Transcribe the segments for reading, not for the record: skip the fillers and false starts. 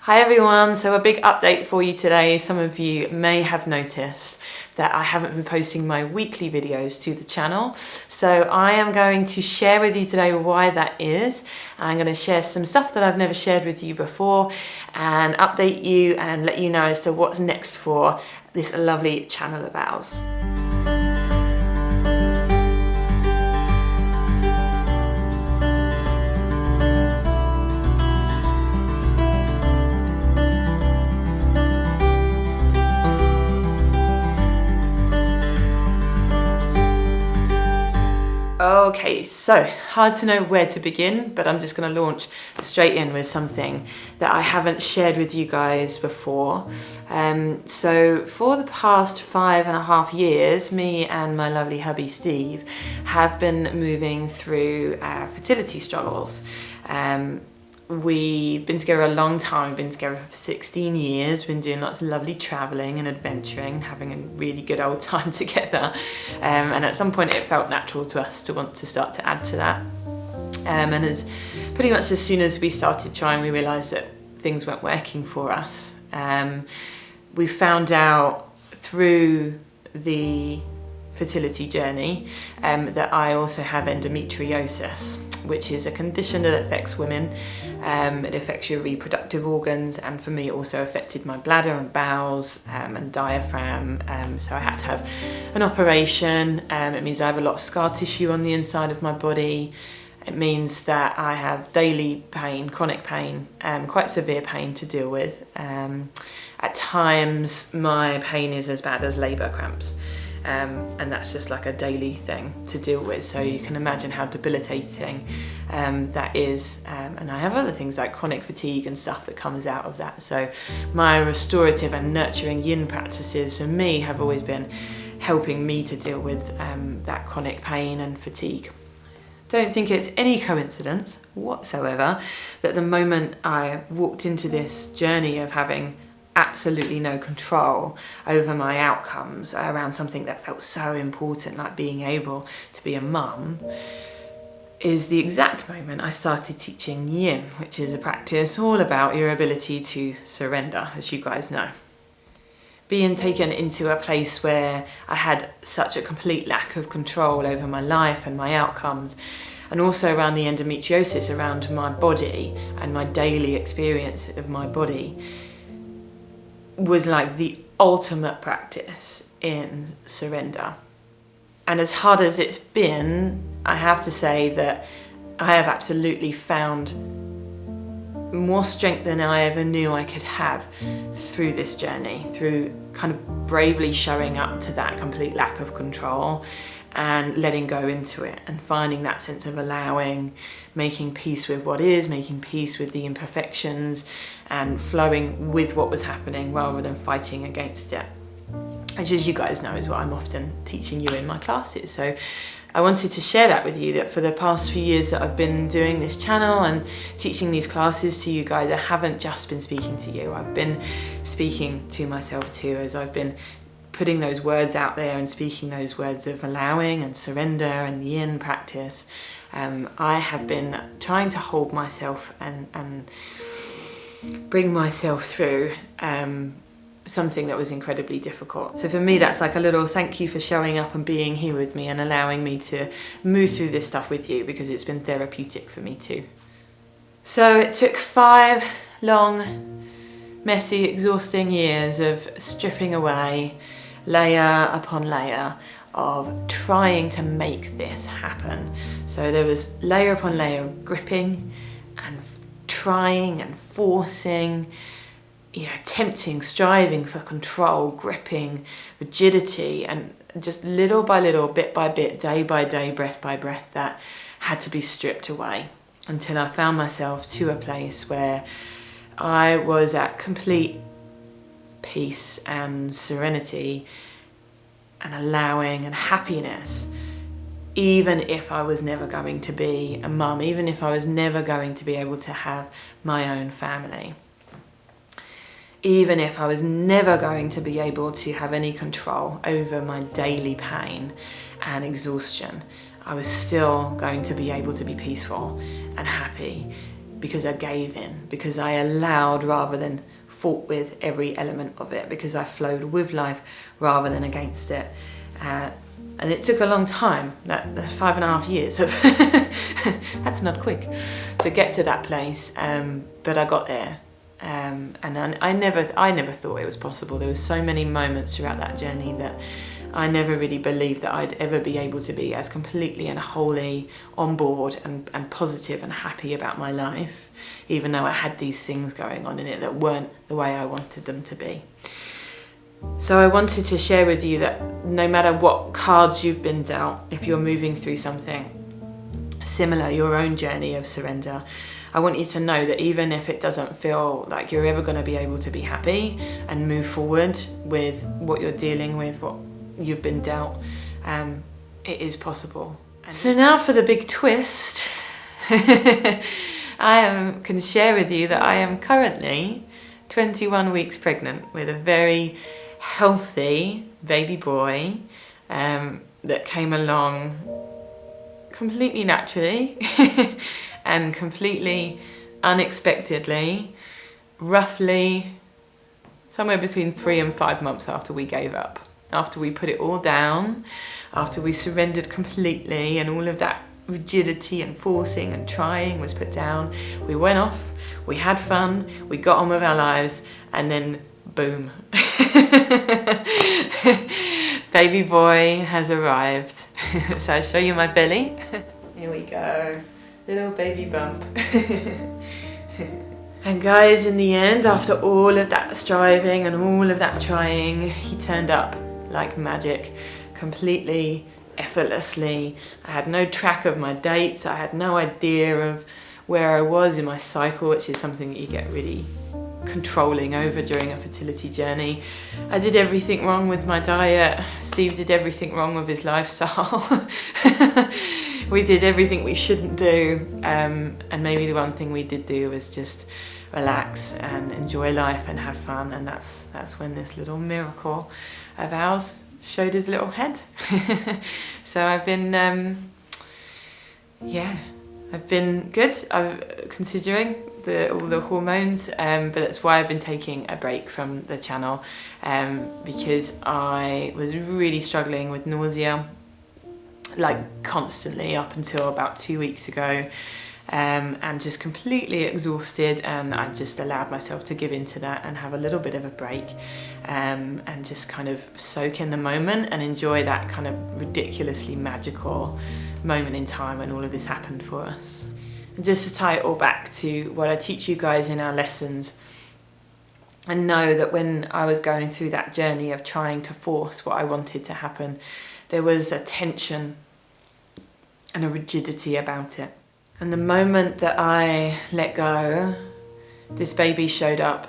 Hi everyone, so a big update for you today. Some of you may have noticed that I haven't been posting my weekly videos to the channel. So I am going to share with you today why that is. I'm going to share some stuff that I've never shared with you before and update you and let you know as to what's next for this lovely channel of ours. Okay, so hard to know where to begin, but I'm just going to launch straight in with something that I haven't shared with you guys before. So for the past 5.5 years, me and my lovely hubby Steve have been moving through fertility struggles. We've been together a long time, we've been together for 16 years, been doing lots of lovely travelling and adventuring and having a really good old time together. And at some point it felt natural to us to want to start to add to that. And as pretty much as soon as we started trying, we realised that things weren't working for us. We found out through the fertility journey that I also have endometriosis, which is a condition that affects women. It affects your reproductive organs, and for me it also affected my bladder and bowels and diaphragm, so I had to have an operation. It means I have a lot of scar tissue on the inside of my body. It means that I have daily pain, chronic pain, quite severe pain to deal with. At times my pain is as bad as labour cramps. And that's just like a daily thing to deal with, so you can imagine how debilitating that is. And I have other things like chronic fatigue and stuff that comes out of that. So my restorative and nurturing yin practices for me have always been helping me to deal with that chronic pain and fatigue. Don't think it's any coincidence whatsoever that the moment I walked into this journey of having absolutely no control over my outcomes around something that felt so important, like being able to be a mum, is the exact moment I started teaching Yin, which is a practice all about your ability to surrender, as you guys know. Being taken into a place where I had such a complete lack of control over my life and my outcomes, and also around the endometriosis, around my body and my daily experience of my body, was like the ultimate practice in surrender. And as hard as it's been, I have to say that I have absolutely found more strength than I ever knew I could have through this journey, through kind of bravely showing up to that complete lack of control and letting go into it and finding that sense of allowing, making peace with what is, making peace with the imperfections and flowing with what was happening rather than fighting against it, which, as you guys know, is what I'm often teaching you in my classes. So I wanted to share that with you, that for the past few years that I've been doing this channel and teaching these classes to you guys, I haven't just been speaking to you, I've been speaking to myself too, as I've been putting those words out there and speaking those words of allowing and surrender and yin practice. I have been trying to hold myself and bring myself through something that was incredibly difficult. So for me, that's like a little thank you for showing up and being here with me and allowing me to move through this stuff with you, because it's been therapeutic for me too. So it took 5 long, messy, exhausting years of stripping away layer upon layer of trying to make this happen. So there was layer upon layer of gripping and trying and forcing, attempting, striving for control, gripping, rigidity, and just little by little, bit by bit, day by day, breath by breath, that had to be stripped away until I found myself to a place where I was at complete peace and serenity and allowing and happiness, even if I was never going to be a mum, even if I was never going to be able to have my own family, even if I was never going to be able to have any control over my daily pain and exhaustion, I was still going to be able to be peaceful and happy because I gave in, because I allowed rather than fought with every element of it, because I flowed with life rather than against it. And it took a long time, that's 5.5 years of that's not quick, to get to that place, but I got there. And I never thought it was possible. There were so many moments throughout that journey that I never really believed that I'd ever be able to be as completely and wholly on board and positive and happy about my life, even though I had these things going on in it that weren't the way I wanted them to be. So I wanted to share with you that no matter what cards you've been dealt, if you're moving through something similar, your own journey of surrender, I want you to know that even if it doesn't feel like you're ever going to be able to be happy and move forward with what you're dealing with, what you've been dealt, it is possible. So now for the big twist. I can share with you that I am currently 21 weeks pregnant with a very healthy baby boy that came along completely naturally and completely unexpectedly, roughly somewhere between 3 and 5 months after we gave up. After we put it all down, after we surrendered completely and all of that rigidity and forcing and trying was put down, we went off, we had fun, we got on with our lives, and then boom. Baby boy has arrived. So I'll show you my belly. Here we go, little baby bump. And guys, in the end, after all of that striving and all of that trying, he turned up like magic, completely effortlessly. I had no track of my dates. I had no idea of where I was in my cycle, which is something that you get really controlling over during a fertility journey. I did everything wrong with my diet. Steve did everything wrong with his lifestyle. We did everything we shouldn't do, and maybe the one thing we did do was just relax and enjoy life and have fun, and that's when this little miracle of ours showed his little head. So I've been I've been good. I'm considering all the hormones, but that's why I've been taking a break from the channel, because I was really struggling with nausea, like constantly up until about 2 weeks ago, and just completely exhausted, and I just allowed myself to give into that and have a little bit of a break, and just kind of soak in the moment and enjoy that kind of ridiculously magical moment in time when all of this happened for us. And just to tie it all back to what I teach you guys in our lessons, and know that when I was going through that journey of trying to force what I wanted to happen, there was a tension and a rigidity about it. And the moment that I let go, this baby showed up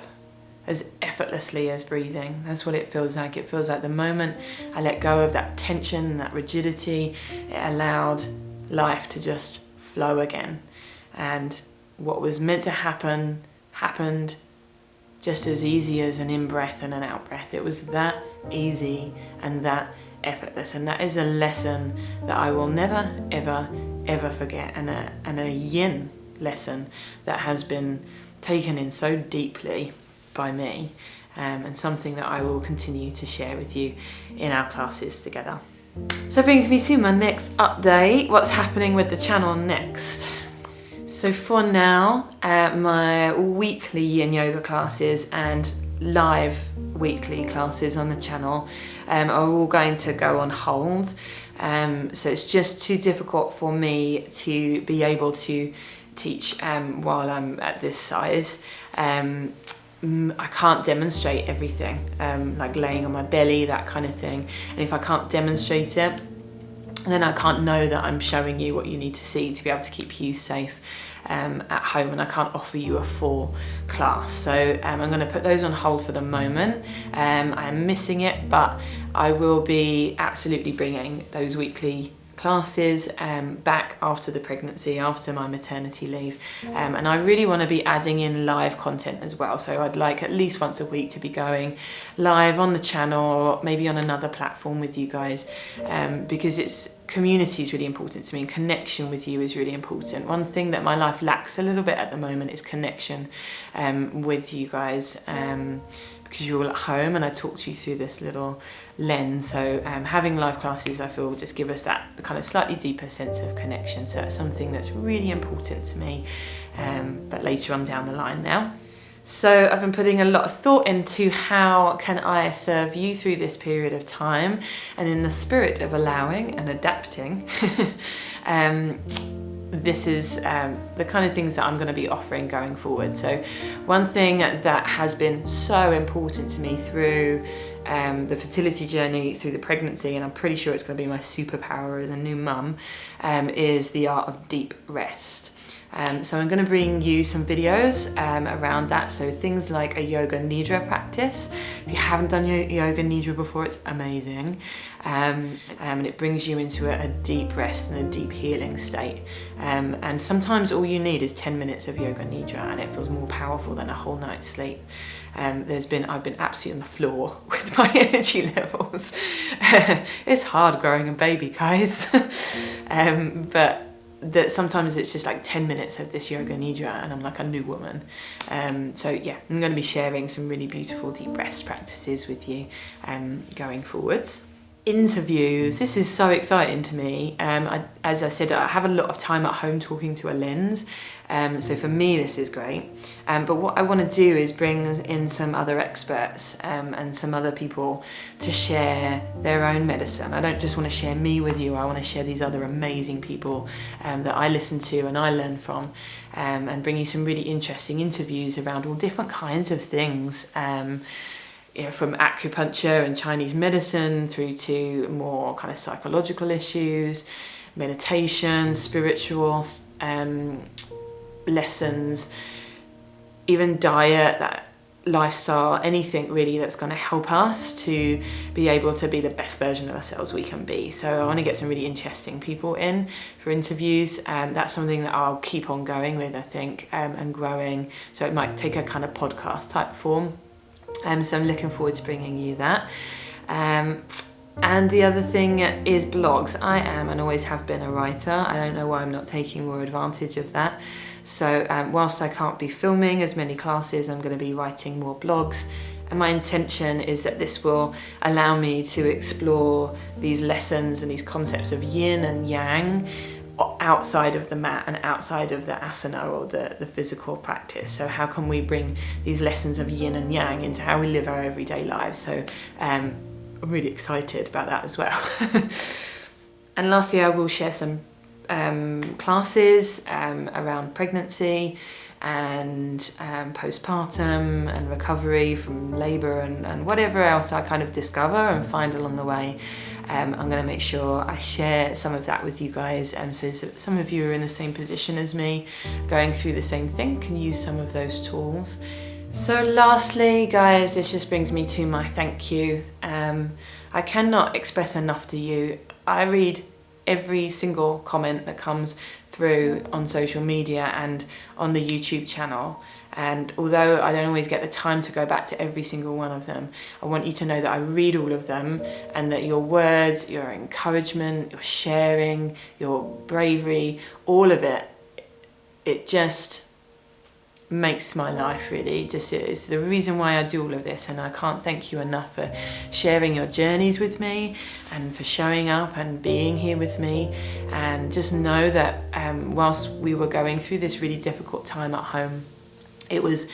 as effortlessly as breathing. That's what it feels like. It feels like the moment I let go of that tension, that rigidity, it allowed life to just flow again. And what was meant to happen, happened just as easy as an in-breath and an out-breath. It was that easy and that effortless. And that is a lesson that I will never, ever forget, and a yin lesson that has been taken in so deeply by me, and something that I will continue to share with you in our classes together. So it brings me to my next update, what's happening with the channel next. So for now, my weekly Yin Yoga classes and live weekly classes on the channel are all going to go on hold. So it's just too difficult for me to be able to teach while I'm at this size. I can't demonstrate everything, like laying on my belly, that kind of thing. And if I can't demonstrate it, then I can't know that I'm showing you what you need to see to be able to keep you safe at home, and I can't offer you a full class. So I'm going to put those on hold for the moment. I'm missing it, but I will be absolutely bringing those weekly classes back after the pregnancy, after my maternity leave, and I really want to be adding in live content as well. So I'd like at least once a week to be going live on the channel, or maybe on another platform with you guys, because community is really important to me, and connection with you is really important. One thing that my life lacks a little bit at the moment is connection with you guys, because you're all at home and I talk to you through this little lens. So having live classes, I feel, will just give us that kind of slightly deeper sense of connection. So it's something that's really important to me, but later on down the line now. So I've been putting a lot of thought into how can I serve you through this period of time, and in the spirit of allowing and adapting, this is the kind of things that I'm going to be offering going forward. So one thing that has been so important to me through the fertility journey, through the pregnancy, and I'm pretty sure it's going to be my superpower as a new mum, is the art of deep rest. So I'm going to bring you some videos around that. So things like a yoga nidra practice. If you haven't done yoga nidra before, it's amazing. And it brings you into a deep rest and a deep healing state. And sometimes all you need is 10 minutes of yoga nidra, and it feels more powerful than a whole night's sleep. I've been absolutely on the floor with my energy levels. It's hard growing a baby, guys. But that sometimes it's just like 10 minutes of this yoga nidra and I'm like a new woman. So yeah, I'm going to be sharing some really beautiful deep rest practices with you going forwards. Interviews, this is so exciting to me. As I said, I have a lot of time at home talking to a lens, so for me this is great, but what I want to do is bring in some other experts and some other people to share their own medicine. I don't just want to share me with you, I want to share these other amazing people that I listen to and I learn from, and bring you some really interesting interviews around all different kinds of things. From acupuncture and Chinese medicine through to more kind of psychological issues, meditation, spiritual lessons, even diet, that lifestyle, anything really that's going to help us to be able to be the best version of ourselves we can be. So I want to get some really interesting people in for interviews. That's something that I'll keep on going with, I think, and growing. So it might take a kind of podcast type form. So I'm looking forward to bringing you that. And the other thing is blogs. I am and always have been a writer. I don't know why I'm not taking more advantage of that. So whilst I can't be filming as many classes, I'm going to be writing more blogs. And my intention is that this will allow me to explore these lessons and these concepts of yin and yang outside of the mat and outside of the asana or the physical practice. So how can we bring these lessons of yin and yang into how we live our everyday lives? So I'm really excited about that as well. And lastly, I will share some classes around pregnancy and postpartum and recovery from labour and whatever else I kind of discover and find along the way. I'm going to make sure I share some of that with you guys, so that some of you are in the same position as me, going through the same thing, can use some of those tools. So lastly, guys, this just brings me to my thank you. I cannot express enough to you. I read every single comment that comes through on social media and on the YouTube channel. And although I don't always get the time to go back to every single one of them, I want you to know that I read all of them, and that your words, your encouragement, your sharing, your bravery, all of it, it just makes my life really. Just is the reason why I do all of this, and I can't thank you enough for sharing your journeys with me and for showing up and being here with me. And just know that whilst we were going through this really difficult time at home, it was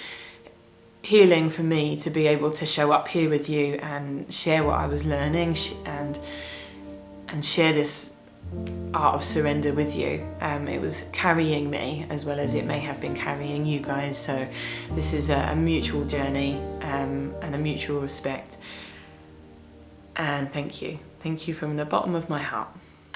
healing for me to be able to show up here with you and share what I was learning and share this art of surrender with you. It was carrying me as well as it may have been carrying you guys. So this is a mutual journey and a mutual respect. And thank you. Thank you from the bottom of my heart.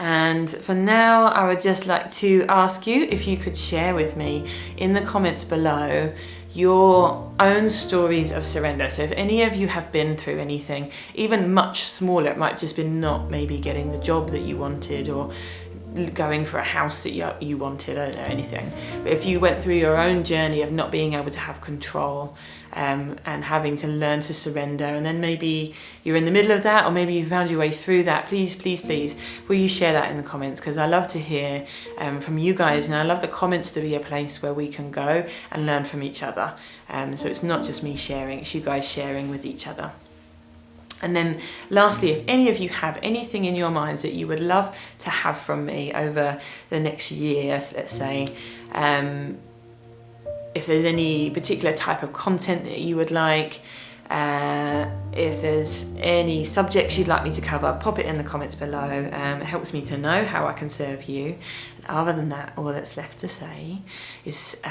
And for now, I would just like to ask you if you could share with me in the comments below your own stories of surrender. So if any of you have been through anything, even much smaller, it might just be not maybe getting the job that you wanted, or going for a house that you wanted, I don't know, anything. But if you went through your own journey of not being able to have control, and having to learn to surrender, and then maybe you're in the middle of that, or maybe you found your way through that, please, please, please, will you share that in the comments? Because I love to hear from you guys, and I love the comments to be a place where we can go and learn from each other. So it's not just me sharing, it's you guys sharing with each other. And then lastly, if any of you have anything in your minds that you would love to have from me over the next year, let's say, if there's any particular type of content that you would like, if there's any subjects you'd like me to cover, pop it in the comments below. It helps me to know how I can serve you. And other than that, all that's left to say is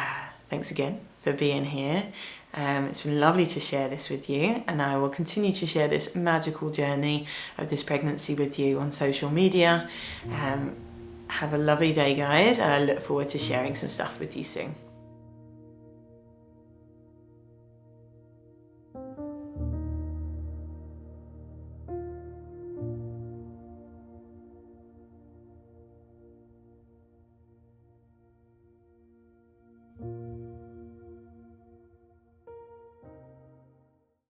thanks again for being here. It's been lovely to share this with you, and I will continue to share this magical journey of this pregnancy with you on social media. Have a lovely day, guys, and I look forward to sharing some stuff with you soon.